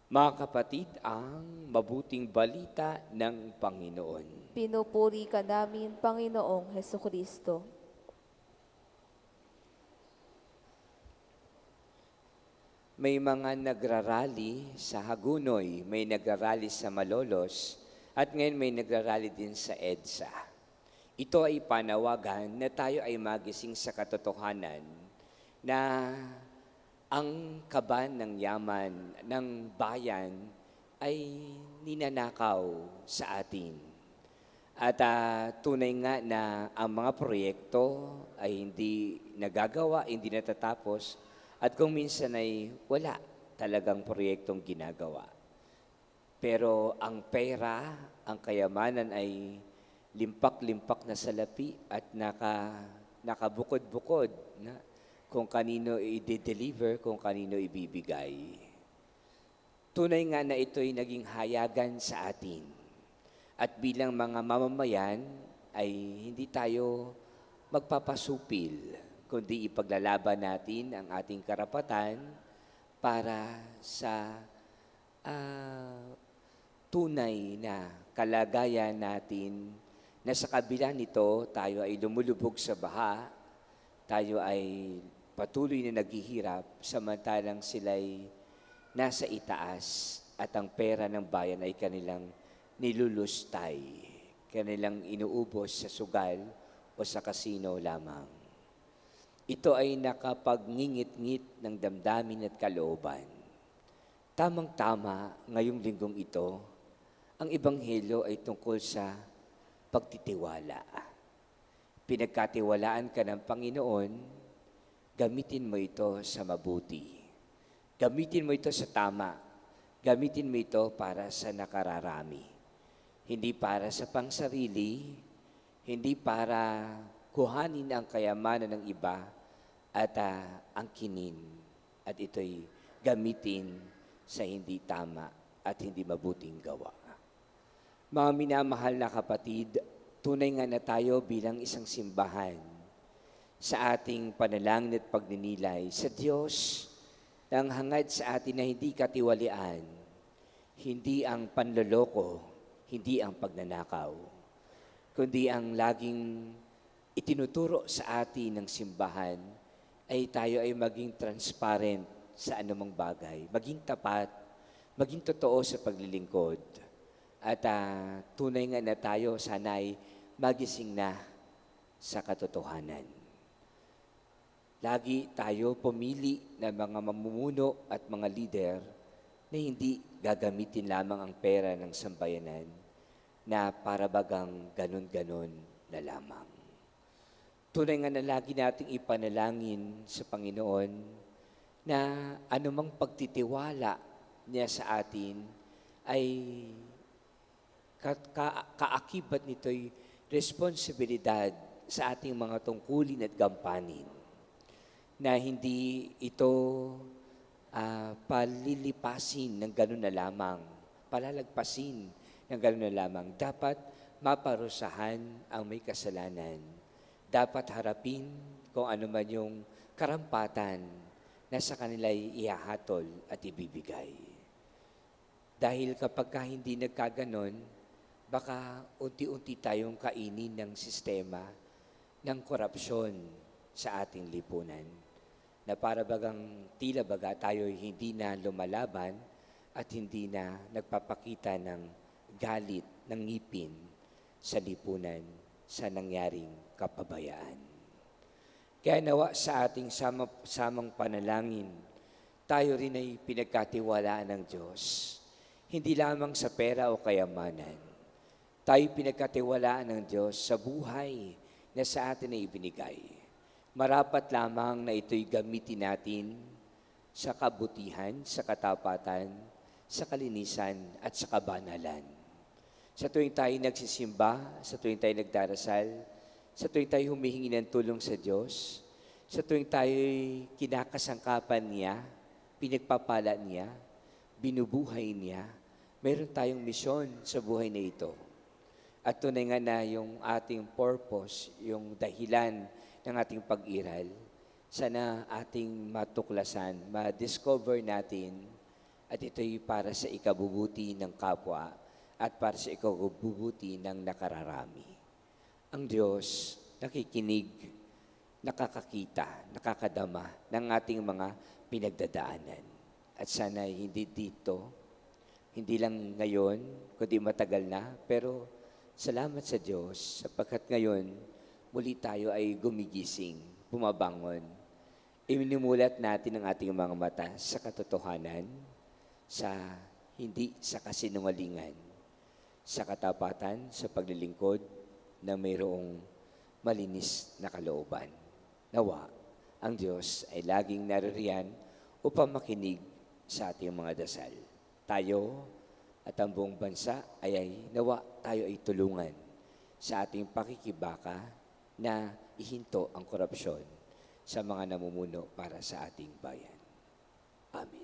Mga kapatid, ang mabuting balita ng Panginoon. Pinupuri ka namin, Panginoong Hesukristo. May mga nagrarally sa Hagunoy, may nagrarally sa Malolos, at ngayon may nagrarally din sa EDSA. Ito ay panawagan na tayo ay magising sa katotohanan na ang kaban ng yaman ng bayan ay ninanakaw sa atin. At tunay nga na ang mga proyekto ay hindi nagagawa, hindi natatapos, at kung minsan ay wala talagang proyektong ginagawa. Pero ang pera, ang kayamanan ay limpak-limpak na salapi at nakabukod-bukod na kung kanino i-deliver, kung kanino ibibigay. Tunay nga na ito'y naging hayagan sa atin. At bilang mga mamamayan ay hindi tayo magpapasupil, kundi ipaglalaban natin ang ating karapatan para sa tunay na kalagayan natin na sa kabila nito tayo ay lumulubog sa baha, tayo ay patuloy na naghihirap samantalang sila'y nasa itaas at ang pera ng bayan ay kanilang nilulustay, kanilang inuubos sa sugal o sa kasino lamang. Ito ay nakapagngingit-ngit ng damdamin at kalooban. Tamang-tama ngayong linggong ito, ang Ebanghelyo ay tungkol sa pagtitiwala. Pinagkatiwalaan ka ng Panginoon, gamitin mo ito sa mabuti. Gamitin mo ito sa tama. Gamitin mo ito para sa nakararami. Hindi para sa pangsarili, hindi para kuhanin ang kayamanan ng iba at angkinin. At ito'y gamitin sa hindi tama at hindi mabuting gawa. Mga minamahal na kapatid, tunay nga na tayo bilang isang simbahan sa ating panalangin at pagninilay sa Diyos nang hangad sa atin na hindi katiwalian, hindi ang panloloko, hindi ang pagnanakaw, kundi ang laging itinuturo sa atin ng simbahan ay tayo ay maging transparent sa anumang bagay, maging tapat, maging totoo sa paglilingkod. At tunay nga na tayo sana'y magising na sa katotohanan. Lagi tayo pumili ng mga mamumuno at mga lider na hindi gagamitin lamang ang pera ng sambayanan na para bagang ganun-ganun na lamang. Tunay nga na lagi nating ipanalangin sa Panginoon na anumang pagtitiwala niya sa atin ay kaakibat nito'y responsibilidad sa ating mga tungkulin at gampanin na hindi ito palilipasin ng gano'n na lamang, palalagpasin ng gano'n na lamang. Dapat maparusahan ang may kasalanan. Dapat harapin kung ano man yung karampatan na sa kanila ihahatol at ibibigay. Dahil kapag hindi nagkaganon, baka unti-unti tayong kainin ng sistema ng korupsyon sa ating lipunan na para bagang tila baga tayo hindi na lumalaban at hindi na nagpapakita ng galit, ng ngipin sa lipunan sa nangyaring kapabayaan. Kaya nawa sa ating samang panalangin, tayo rin ay pinagkatiwalaan ng Diyos. Hindi lamang sa pera o kayamanan. Tayo pinagkatiwalaan ng Diyos sa buhay na sa atin ay ibinigay. Marapat lamang na ito'y gamitin natin sa kabutihan, sa katapatan, sa kalinisan at sa kabanalan. Sa tuwing tayo nagsisimba, sa tuwing tayo nagdarasal, sa tuwing tayo humihingi ng tulong sa Diyos, sa tuwing tayo kinakasangkapan niya, pinagpapala niya, binubuhay niya, mayroon tayong misyon sa buhay na ito. At tunay nga na yung ating purpose, yung dahilan ng ating pag-iral, sana ating matuklasan, ma-discover natin At ito'y para sa ikabubuti ng kapwa at para sa ikabubuti ng nakararami. Ang Diyos nakikinig, nakakakita, nakakadama ng ating mga pinagdadaanan. At sana hindi dito, hindi lang ngayon, kundi matagal na, pero salamat sa Diyos sapagkat ngayon muli tayo ay gumigising, bumabangon. Iminimulat natin ang ating mga mata sa katotohanan, hindi sa kasinungalingan, sa katapatan, sa paglilingkod na mayroong malinis na kalooban. Nawa, ang Diyos ay laging naririyan upang makinig sa ating mga dasal. Tayo at ang buong bansa ay nawa tayo ay tulungan sa ating pakikibaka na ihinto ang korupsyon sa mga namumuno para sa ating bayan. Amen.